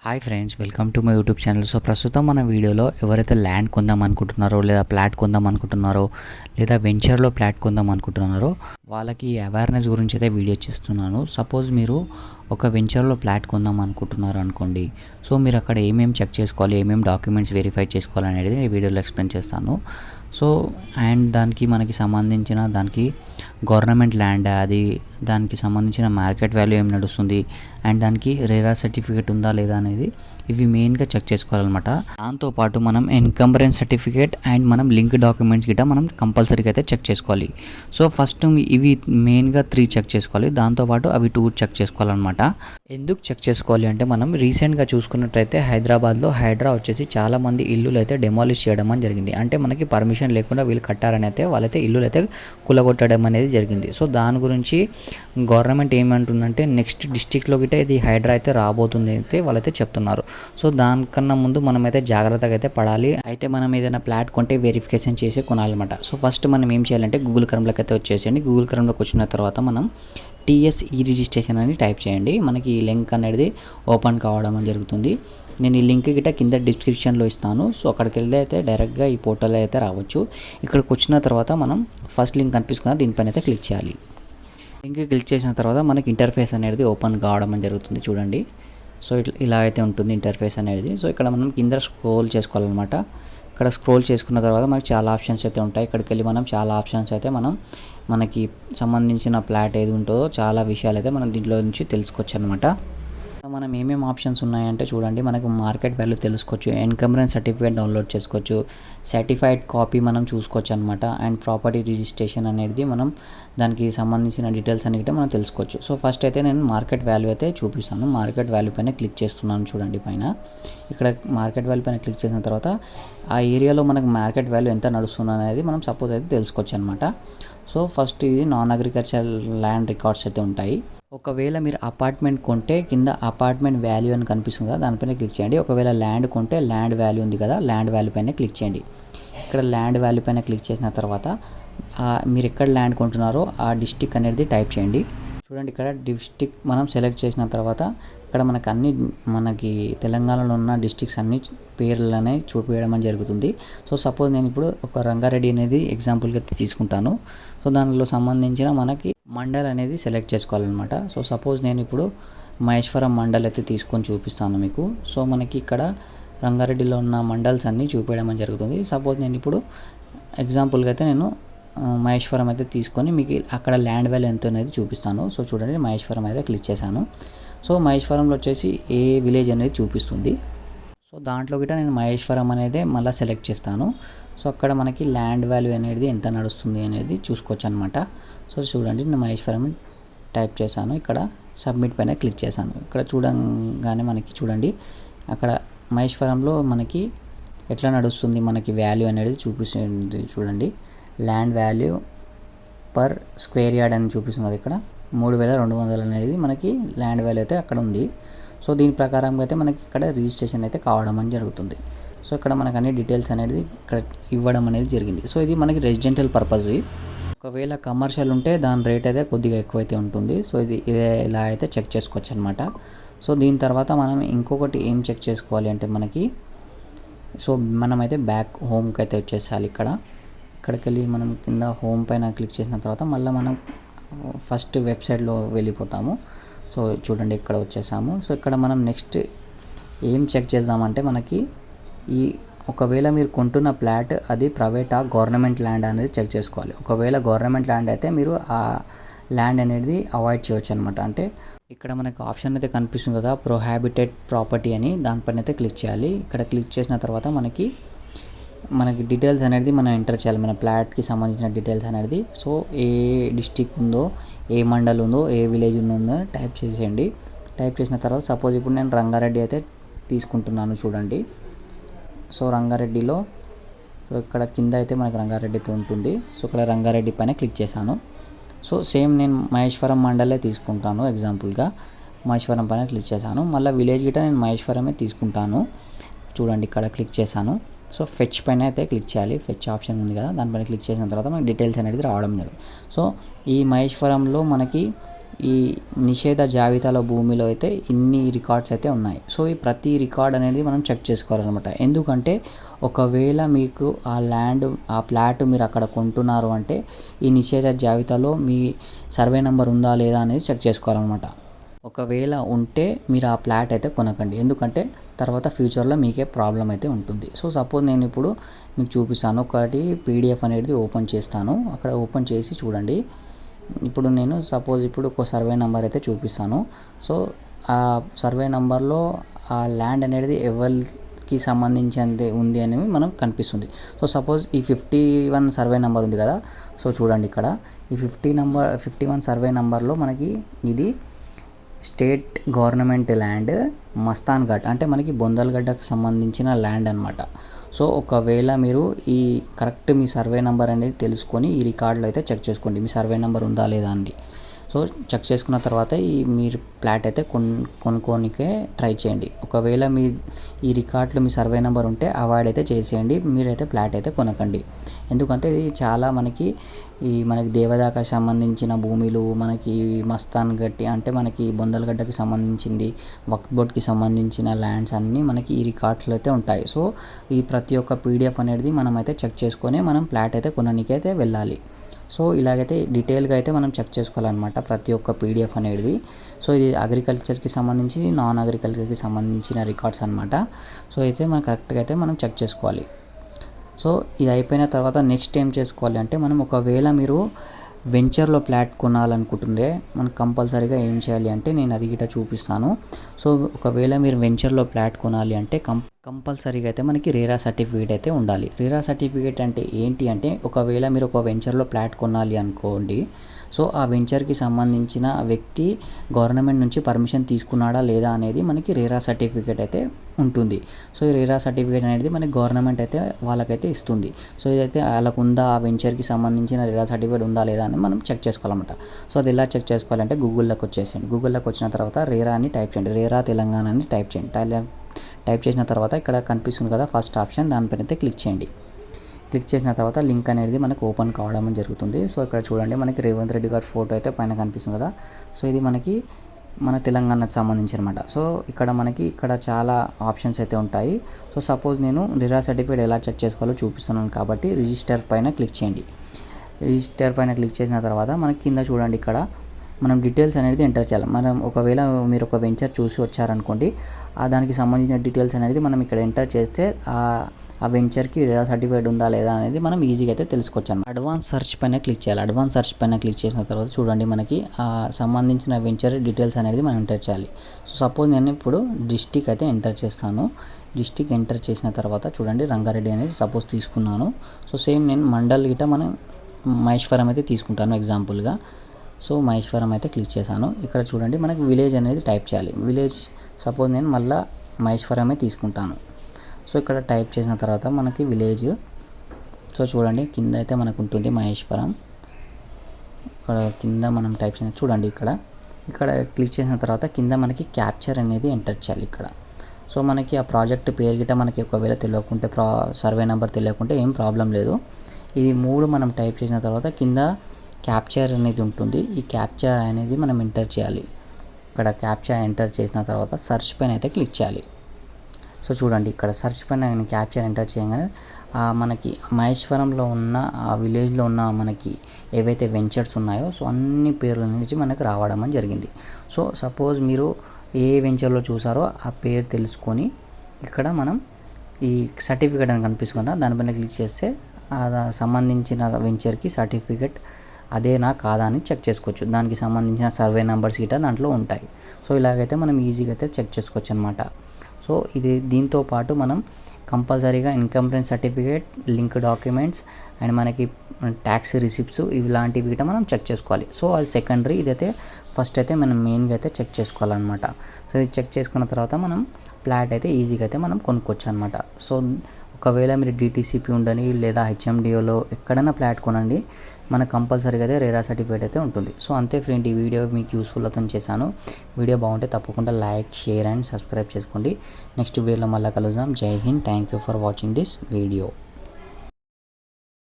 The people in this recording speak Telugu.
Hi friends, welcome to my YouTube channel. So ప్రస్తుతం మన వీడియోలో ఎవరైతే ల్యాండ్ కొందాం అనుకుంటున్నారో, లేదా ప్లాట్ కొందాం అనుకుంటున్నారో, లేదా వెంచర్లో ప్లాట్ కొందాం అనుకుంటున్నారో వాళ్ళకి అవేర్నెస్ గురించి అయితే వీడియో చేస్తున్నాను. సపోజ్ మీరు ఒక వెంచర్లో ప్లాట్ కొందాం అనుకుంటున్నారు అనుకోండి. సో మీరు అక్కడ ఏమేమి చెక్ చేసుకోవాలి, ఏమేమి డాక్యుమెంట్స్ వెరిఫై చేసుకోవాలి అనేది ఈ వీడియోలో ఎక్స్ప్లెయిన్ చేస్తాను. సో అండ్ దానికి మనకి సంబంధించిన దానికి గవర్నమెంట్ ల్యాండ్ అది, దానికి సంబంధించిన మార్కెట్ వాల్యూ ఏం నడుస్తుంది, అండ్ దానికి రేరా సర్టిఫికేట్ ఉందా లేదా అనేది ఇవి మెయిన్గా చెక్ చేసుకోవాలన్నమాట. దాంతోపాటు మనం ఎన్కంబరెన్స్ సర్టిఫికేట్ అండ్ మనం లింక్ డాక్యుమెంట్స్ గిట్ట మనం కంపల్సరీగా అయితే చెక్ చేసుకోవాలి. సో ఫస్ట్ ఇవి మెయిన్గా 3 చెక్ చేసుకోవాలి, దాంతోపాటు అవి 2 చెక్ చేసుకోవాలన్నమాట. ఎందుకు చెక్ చేసుకోవాలి అంటే, మనం రీసెంట్గా చూసుకున్నట్టయితే హైదరాబాద్లో హైడ్రా వచ్చేసి చాలామంది ఇల్లులు అయితే డెమాలిష్ చేయడం అని జరిగింది. అంటే మనకి పర్మిషన్ లేకుండా వీళ్ళు కట్టారని అయితే వాళ్ళైతే ఇల్లులు అయితే కూలగొట్టడం అనేది జరిగింది. సో దాని గురించి గవర్నమెంట్ ఏమంటుందంటే నెక్స్ట్ డిస్టిక్లో గిట్ట ఇది హైడ్రా అయితే రాబోతుంది అయితే వాళ్ళైతే చెప్తున్నారు. సో దానికన్నా ముందు మనమైతే జాగ్రత్తగా అయితే పడాలి. అయితే మనం ఏదైనా ప్లాట్ కొంటే వెరిఫికేషన్ చేసి కొనాలన్నమాట. సో ఫస్ట్ మనం ఏం చేయాలంటే గూగుల్ క్రోమ్లోకి అయితే వచ్చేసేయండి. గూగుల్ క్రోమ్లోకి వచ్చిన తర్వాత మనం టీఎస్ ఈ రిజిస్ట్రేషన్ అని టైప్ చేయండి. మనకి ఈ లింక్ అనేది ఓపెన్ కావడం అని జరుగుతుంది. నేను ఈ లింక్ గిట్ట కింద డిస్క్రిప్షన్లో ఇస్తాను. సో అక్కడికి వెళ్తే అయితే డైరెక్ట్గా ఈ పోర్టల్ అయితే రావచ్చు. ఇక్కడికి వచ్చిన తర్వాత మనం ఫస్ట్ లింక్ కనిపిస్తున్న దీనిపైన అయితే క్లిక్ చేయాలి. లింక్ క్లిక్ చేసిన తర్వాత మనకి ఇంటర్ఫేస్ అనేది ఓపెన్ కావడం అని జరుగుతుంది. చూడండి, సో ఇలా అయితే ఉంటుంది ఇంటర్ఫేస్ అనేది. సో ఇక్కడ మనం కింద స్క్రోల్ చేసుకోవాలన్నమాట. ఇక్కడ స్క్రోల్ చేసుకున్న తర్వాత మనకి చాలా ఆప్షన్స్ అయితే ఉంటాయి. ఇక్కడికి వెళ్ళి మనం చాలా ఆప్షన్స్ అయితే మనకి సంబంధించిన ప్లాట్ ఏది ఉంటుందో చాలా విషయాలు అయితే మనం దీంట్లో నుంచి తెలుసుకోవచ్చు అనమాట. మనం ఏమేమి ఆప్షన్స్ ఉన్నాయంటే చూడండి, మనకు మార్కెట్ వాల్యూ తెలుసుకోవచ్చు, ఎన్కంబరెన్స్ సర్టిఫికేట్ డౌన్లోడ్ చేసుకోవచ్చు, సర్టిఫైడ్ కాపీ మనం చూసుకోవచ్చు అనమాట, అండ్ ప్రాపర్టీ రిజిస్ట్రేషన్ అనేది మనం దానికి సంబంధించిన డీటెయిల్స్ అనేవి మనం తెలుసుకోవచ్చు. సో ఫస్ట్ అయితే నేను మార్కెట్ వాల్యూ అయితే చూపిస్తాను. మార్కెట్ వాల్యూ పైన క్లిక్ చేస్తున్నాను. చూడండి పైన ఇక్కడ మార్కెట్ వాల్యూ పైన క్లిక్ చేసిన తర్వాత ఆ ఏరియాలో మనకు మార్కెట్ వాల్యూ ఎంత నడుస్తుంది అనేది మనం సపోజ్ అయితే తెలుసుకోవచ్చు అనమాట. సో ఫస్ట్ ఇది నాన్ అగ్రికల్చర్ ల్యాండ్ రికార్డ్స్ అయితే ఉంటాయి. ఒకవేళ మీరు అపార్ట్మెంట్ కొంటే కింద అపార్ట్మెంట్ వాల్యూ అని కనిపిస్తుంది కదా, దానిపైన క్లిక్ చేయండి. ఒకవేళ ల్యాండ్ కొంటే ల్యాండ్ వాల్యూ ఉంది కదా, ల్యాండ్ వాల్యూ పైన క్లిక్ చేయండి. ఇక్కడ ల్యాండ్ వాల్యూ పైన క్లిక్ చేసిన తర్వాత మీరు ఎక్కడ ల్యాండ్ కొంటున్నారో ఆ డిస్టిక్ అనేది టైప్ చేయండి. చూడండి, ఇక్కడ డిస్టిక్ మనం సెలెక్ట్ చేసిన తర్వాత ఇక్కడ మనకి తెలంగాణలో ఉన్న డిస్ట్రిక్ట్స్ అన్ని పేర్లు అనేవి చూపించడం అని జరుగుతుంది. సో సపోజ్ నేను ఇప్పుడు ఒక రంగారెడ్డి అనేది ఎగ్జాంపుల్గా తీసుకుంటాను. సో దానిలో సంబంధించిన మనకి మండల్ అనేది సెలెక్ట్ చేసుకోవాలన్నమాట. సో సపోజ్ నేను ఇప్పుడు మహేశ్వరం మండల్ అయితే తీసుకొని చూపిస్తాను మీకు. సో మనకి ఇక్కడ రంగారెడ్డిలో ఉన్న మండల్స్ అన్నీ చూపించడం అని జరుగుతుంది. సపోజ్ నేను ఇప్పుడు ఎగ్జాంపుల్గా అయితే నేను మహేశ్వరం అయితే తీసుకొని మీకు అక్కడ ల్యాండ్ వాల్యూ ఎంత అనేది చూపిస్తాను. సో చూడండి, మహేశ్వరం అయితే క్లిక్ చేశాను. సో మహేశ్వరంలో వచ్చేసి ఏ విలేజ్ అనేది చూపిస్తుంది. సో దాంట్లో గిట్ట నేను మహేశ్వరం అనేది మళ్ళీ సెలెక్ట్ చేస్తాను. సో అక్కడ మనకి ల్యాండ్ వాల్యూ అనేది ఎంత నడుస్తుంది అనేది చూసుకోవచ్చు అనమాట. సో చూడండి, నేను మహేశ్వరం టైప్ చేశాను. ఇక్కడ సబ్మిట్ పైన క్లిక్ చేశాను. ఇక్కడ చూడంగానే మనకి చూడండి, అక్కడ మహేశ్వరంలో మనకి ఎట్లా నడుస్తుంది మనకి వాల్యూ అనేది చూపిస్తుంది. చూడండి, land value per square yard అని చూపిస్తుంది. ఇక్కడ 3200 అనేది మనకి ల్యాండ్ వాల్యూ అయితే అక్కడ ఉంది. సో దీని ప్రకారంగా అయితే మనకి ఇక్కడ రిజిస్ట్రేషన్ అయితే కావడం అని జరుగుతుంది. సో ఇక్కడ మనకు అన్ని డీటెయిల్స్ అనేది ఇక్కడ ఇవ్వడం అనేది జరిగింది. సో ఇది మనకి రెసిడెన్షియల్ పర్పస్. ఒకవేళ కమర్షియల్ ఉంటే దాని రేట్ అయితే కొద్దిగా ఎక్కువైతే ఉంటుంది. సో ఇదే ఇలా అయితే చెక్ చేసుకోవచ్చు అనమాట. సో దీని తర్వాత మనం ఇంకొకటి ఏం చెక్ చేసుకోవాలి అంటే మనకి, సో మనమైతే బ్యాక్ హోమ్కి అయితే వచ్చేసాలి. ఇక్కడికి వెళ్ళి మనం కింద హోమ్ పైన క్లిక్ చేసిన తర్వాత మళ్ళీ మనం ఫస్ట్ వెబ్సైట్లో వెళ్ళిపోతాము. సో చూడండి, ఇక్కడ వచ్చేసాము. సో ఇక్కడ మనం నెక్స్ట్ ఏం చెక్ చేద్దామంటే మనకి ఒకవేళ మీరు కొంటున్న ప్లాట్ అది ప్రైవేటా గవర్నమెంట్ ల్యాండ్ అనేది చెక్ చేసుకోవాలి. ఒకవేళ గవర్నమెంట్ ల్యాండ్ అయితే మీరు ఆ ల్యాండ్ అనేది అవాయిడ్ చేయవచ్చు అనమాట. అంటే ఇక్కడ మనకు ఆప్షన్ అయితే కనిపిస్తుంది కదా, ప్రొహాబిటెడ్ ప్రాపర్టీ అని, దానిపైన అయితే క్లిక్ చేయాలి. ఇక్కడ క్లిక్ చేసిన తర్వాత మనకి డీటెయిల్స్ అనేది మనం ఎంటర్ చేయాలి, మన ప్లాట్కి సంబంధించిన డీటెయిల్స్ అనేది. సో ఏ డిస్టిక్ ఉందో, ఏ మండల్ ఉందో, ఏ విలేజ్ ఉందో టైప్ చేసేయండి. టైప్ చేసిన తర్వాత సపోజ్ ఇప్పుడు నేను రంగారెడ్డి అయితే తీసుకుంటున్నాను. చూడండి, సో రంగారెడ్డిలో సో ఇక్కడ కింద అయితే మనకి రంగారెడ్డి అయితే ఉంటుంది. సో ఇక్కడ రంగారెడ్డి పైన క్లిక్ చేశాను. సో సేమ్ నేను మహేశ్వరం మండలే తీసుకుంటాను. ఎగ్జాంపుల్గా మహేశ్వరం పైన క్లిక్ చేశాను. మళ్ళీ విలేజ్ గిట్ట నేను మహేశ్వరమే తీసుకుంటాను. చూడండి, ఇక్కడ క్లిక్ చేశాను. సో ఫెచ్ పైన అయితే క్లిక్ చేయాలి. ఫెచ్ ఆప్షన్ ఉంది కదా, దానిపైన క్లిక్ చేసిన తర్వాత మనకి డీటెయిల్స్ అనేది రావడం జరుగుతుంది. సో ఈ మహేశ్వరంలో మనకి ఈ నిషేధ జాబితాలో భూమిలో అయితే ఇన్ని రికార్డ్స్ అయితే ఉన్నాయి. సో ఈ ప్రతి రికార్డ్ అనేది మనం చెక్ చేసుకోవాలన్నమాట. ఎందుకంటే ఒకవేళ మీకు ఆ ల్యాండ్ ఆ ప్లాట్ మీరు అక్కడ కొంటున్నారు అంటే ఈ నిషేధ జాబితాలో మీ సర్వే నెంబర్ ఉందా లేదా అనేది చెక్ చేసుకోవాలన్నమాట. ఒకవేళ ఉంటే మీరు ఆ ప్లాట్ అయితే కొనకండి, ఎందుకంటే తర్వాత ఫ్యూచర్లో మీకే ప్రాబ్లం అయితే ఉంటుంది. సో సపోజ్ నేను ఇప్పుడు మీకు చూపిస్తాను, ఒకటి పీడిఎఫ్ అనేది ఓపెన్ చేస్తాను. అక్కడ ఓపెన్ చేసి చూడండి. ఇప్పుడు నేను సపోజ్ ఇప్పుడు ఒక సర్వే నెంబర్ అయితే చూపిస్తాను. సో ఆ సర్వే నెంబర్లో ఆ ల్యాండ్ అనేది ఎవరికి సంబంధించింది ఉంది అనేవి మనకు కనిపిస్తుంది. సో సపోజ్ ఈ 51 సర్వే నెంబర్ ఉంది కదా. సో చూడండి ఇక్కడ ఈ 51 సర్వే నెంబర్లో మనకి ఇది state government land Mastan ghat అంటే మనకి బొందల్గడ్డకు సంబంధించిన ల్యాండ్ అనమాట. సో ఒకవేళ మీరు ఈ కరెక్ట్ మీ సర్వే నెంబర్ అనేది తెలుసుకొని ఈ రికార్డులో అయితే చెక్ చేసుకోండి మీ సర్వే నెంబర్ ఉందా లేదా అని. సో చెక్ చేసుకున్న తర్వాత మీరు ప్లాట్ అయితే కొనుక్కోనికే ట్రై చేయండి. ఒకవేళ మీ ఈ రికార్డులో మీ సర్వే నెంబర్ ఉంటే అవాయిడ్ అయితే చేసేయండి, మీరైతే ప్లాట్ అయితే కొనకండి. ఎందుకంటే ఇది చాలా మనకి దేవదాకా సంబంధించిన భూమిలు, మనకి మస్తాన్ గట్టి అంటే మనకి బొందలగడ్డకి సంబంధించింది, వక్ఫ్ బోర్డ్కి సంబంధించిన ల్యాండ్స్ అన్నీ మనకి ఈ రికార్డ్స్లో అయితే ఉంటాయి. సో ఈ ప్రతి ఒక్క పీడిఎఫ్ అనేది మనం అయితే చెక్ చేసుకొని మనం ప్లాట్ అయితే కొనడానికి అయితే వెళ్ళాలి. సో ఇలాగైతే డీటెయిల్గా అయితే మనం చెక్ చేసుకోవాలన్నమాట ప్రతి ఒక్క పీడిఎఫ్ అనేది. సో ఇది అగ్రికల్చర్కి సంబంధించి నాన్ అగ్రికల్చర్కి సంబంధించిన రికార్డ్స్ అనమాట. సో అయితే మనం కరెక్ట్గా అయితే మనం చెక్ చేసుకోవాలి. సో ఇది అయిపోయిన తర్వాత నెక్స్ట్ ఏం చేసుకోవాలి అంటే మనం ఒకవేళ మీరు వెంచర్లో ప్లాట్ కొనాలనుకుంటుండే మనం కంపల్సరీగా ఏం చేయాలి అంటే నేను అది గిట్ట చూపిస్తాను. సో ఒకవేళ మీరు వెంచర్లో ప్లాట్ కొనాలి అంటే కంపల్సరీగా అయితే మనకి రేరా సర్టిఫికేట్ అయితే ఉండాలి. రేరా సర్టిఫికేట్ అంటే ఏంటి అంటే ఒకవేళ మీరు ఒక వెంచర్లో ప్లాట్ కొనాలి అనుకోండి. సో ఆ వెంచర్కి సంబంధించిన వ్యక్తి గవర్నమెంట్ నుంచి పర్మిషన్ తీసుకున్నాడా లేదా అనేది మనకి రేరా సర్టిఫికేట్ అయితే ఉంటుంది. సో ఈ రేరా సర్టిఫికేట్ అనేది మనకి గవర్నమెంట్ అయితే వాళ్ళకైతే ఇస్తుంది. సో ఇదైతే వాళ్ళకు ఉందా ఆ వెంచర్కి సంబంధించిన రేరా సర్టిఫికేట్ ఉందా లేదా అని మనం చెక్ చేసుకోవాలన్నమాట. సో అది ఎలా చెక్ చేసుకోవాలంటే గూగుల్లోకి వచ్చేసేయండి. గూగుల్లోకి వచ్చిన తర్వాత రేరా అని టైప్ చేయండి, రేరా తెలంగాణ అని టైప్ చేయండి. టైప్ చేసిన తర్వాత ఇక్కడ కనిపిస్తుంది కదా ఫస్ట్ ఆప్షన్, దానిపైన అయితే క్లిక్ చేయండి. క్లిక్ చేసిన తర్వాత లింక్ అనేది మనకు ఓపెన్ కావడం జరుగుతుంది. సో ఇక్కడ చూడండి మనకి రేవంత్ రెడ్డి గారి ఫోటో అయితే పైన కనిపిస్తుంది కదా. సో ఇది మనకి మన తెలంగాణకు సంబంధించి అనమాట. సో ఇక్కడ చాలా ఆప్షన్స్ అయితే ఉంటాయి. సో సపోజ్ నేను రేరా సర్టిఫికేట్ ఎలా చెక్ చేసుకోవాలో చూపిస్తున్నాను కాబట్టి రిజిస్టర్ పైన క్లిక్ చేయండి. రిజిస్టర్ పైన క్లిక్ చేసిన తర్వాత మనకి కింద చూడండి ఇక్కడ మనం డీటెయిల్స్ అనేది ఎంటర్ చేయాలి. మనం ఒకవేళ మీరు ఒక వెంచర్ చూసి వచ్చారనుకోండి, దానికి సంబంధించిన డీటెయిల్స్ అనేది మనం ఇక్కడ ఎంటర్ చేస్తే ఆ వెంచర్కి రేరా సర్టిఫికేట్ ఉందా లేదా అనేది మనం ఈజీగా అయితే తెలుసుకోవచ్చు అన్నమాట. అడ్వాన్స్ సెర్చ్ పైన క్లిక్ చేయాలి. అడ్వాన్స్ సెర్చ్ పైన క్లిక్ చేసిన తర్వాత చూడండి మనకి ఆ సంబంధించిన వెంచర్ డీటెయిల్స్ అనేది మనం ఎంటర్ చేయాలి. సో సపోజ్ నేను ఇప్పుడు డిస్టిక్ అయితే ఎంటర్ చేస్తాను. డిస్టిక్ ఎంటర్ చేసిన తర్వాత చూడండి రంగారెడ్డి అనేది సపోజ్ తీసుకున్నాను. సో సేమ్ నేను మండల్ గిట్ట మనం మహేశ్వరం అయితే తీసుకుంటాను ఎగ్జాంపుల్గా. సో మహేశ్వరం అయితే క్లిక్ చేశాను. ఇక్కడ చూడండి మనకి విలేజ్ అనేది టైప్ చేయాలి. విలేజ్ సపోజ్ నేను మళ్ళీ మహేశ్వరమే తీసుకుంటాను. సో ఇక్కడ టైప్ చేసిన తర్వాత మనకి విలేజ్, సో చూడండి కింద అయితే మనకు ఉంటుంది మహేశ్వరం. ఇక్కడ కింద మనం టైప్ చేసిన చూడండి ఇక్కడ క్లిక్ చేసిన తర్వాత కింద మనకి క్యాప్చర్ అనేది ఎంటర్ చేయాలి ఇక్కడ. సో మనకి ఆ ప్రాజెక్ట్ పేరు గిట్ట మనకి ఒకవేళ తెలియకుంటే సర్వే నెంబర్ తెలియకుంటే ఏం ప్రాబ్లం లేదు. ఇది 3 మనం టైప్ చేసిన తర్వాత కింద క్యాప్చర్ అనేది ఉంటుంది. ఈ క్యాప్చర్ అనేది మనం ఎంటర్ చేయాలి. ఇక్కడ క్యాప్చర్ ఎంటర్ చేసిన తర్వాత సెర్చ్ పైన అయితే క్లిక్ చేయాలి. సో చూడండి ఇక్కడ సెర్చ్ పైన నేను క్యాప్చర్ ఎంటర్ చేయగానే మనకి మహేశ్వరంలో ఉన్న ఆ విలేజ్లో ఉన్న మనకి ఏవైతే వెంచర్స్ ఉన్నాయో సో అన్ని పేర్ల నుంచి మనకు రావడం అని జరిగింది. సో సపోజ్ మీరు ఏ వెంచర్లో చూసారో ఆ పేరు తెలుసుకొని ఇక్కడ మనం ఈ సర్టిఫికేట్ అని కనిపిస్తుందా దానిపైన క్లిక్ చేస్తే సంబంధించిన వెంచర్కి సర్టిఫికేట్ అదేనా కాదా అని చెక్ చేసుకోవచ్చు. దానికి సంబంధించిన సర్వే నెంబర్స్ గిట్ట దాంట్లో ఉంటాయి. సో ఇలాగైతే మనం ఈజీగా అయితే చెక్ చేసుకోవచ్చు అనమాట. సో దీంతో పాటు మనం కంపల్సరీగా income tax certificate, link documents and మనకి ట్యాక్స్ రిసిప్ట్స్ ఇలాంటివి గిట్ట మనం చెక్ చేసుకోవాలి. సో అది సెకండరీ, ఇదైతే ఫస్ట్ అయితే మనం మెయిన్గా అయితే చెక్ చేసుకోవాలన్నమాట. సో ఇది చెక్ చేసుకున్న తర్వాత మనం ప్లాట్ అయితే ఈజీగా అయితే మనం కొనుక్కోవచ్చు అనమాట. సో ఒకవేళ మీరు డిటీసీపీ ఉండని లేదా హెచ్ఎండిఓలో ఎక్కడైనా ప్లాట్ కొనండి, మనకు కంపల్సరీగా అయితే రేరా సర్టిఫికేట్ అయితే ఉంటుంది. సో అంతే ఫ్రెండ్, ఈ వీడియో మీకు యూస్ఫుల్ అవుతుంది చేశాను. వీడియో బాగుంటే తప్పకుండా లైక్, షేర్ అండ్ సబ్స్క్రైబ్ చేసుకోండి. నెక్స్ట్ వీడియోలో మళ్ళీ కలుద్దాం. జై Hind. Thank you for watching this video.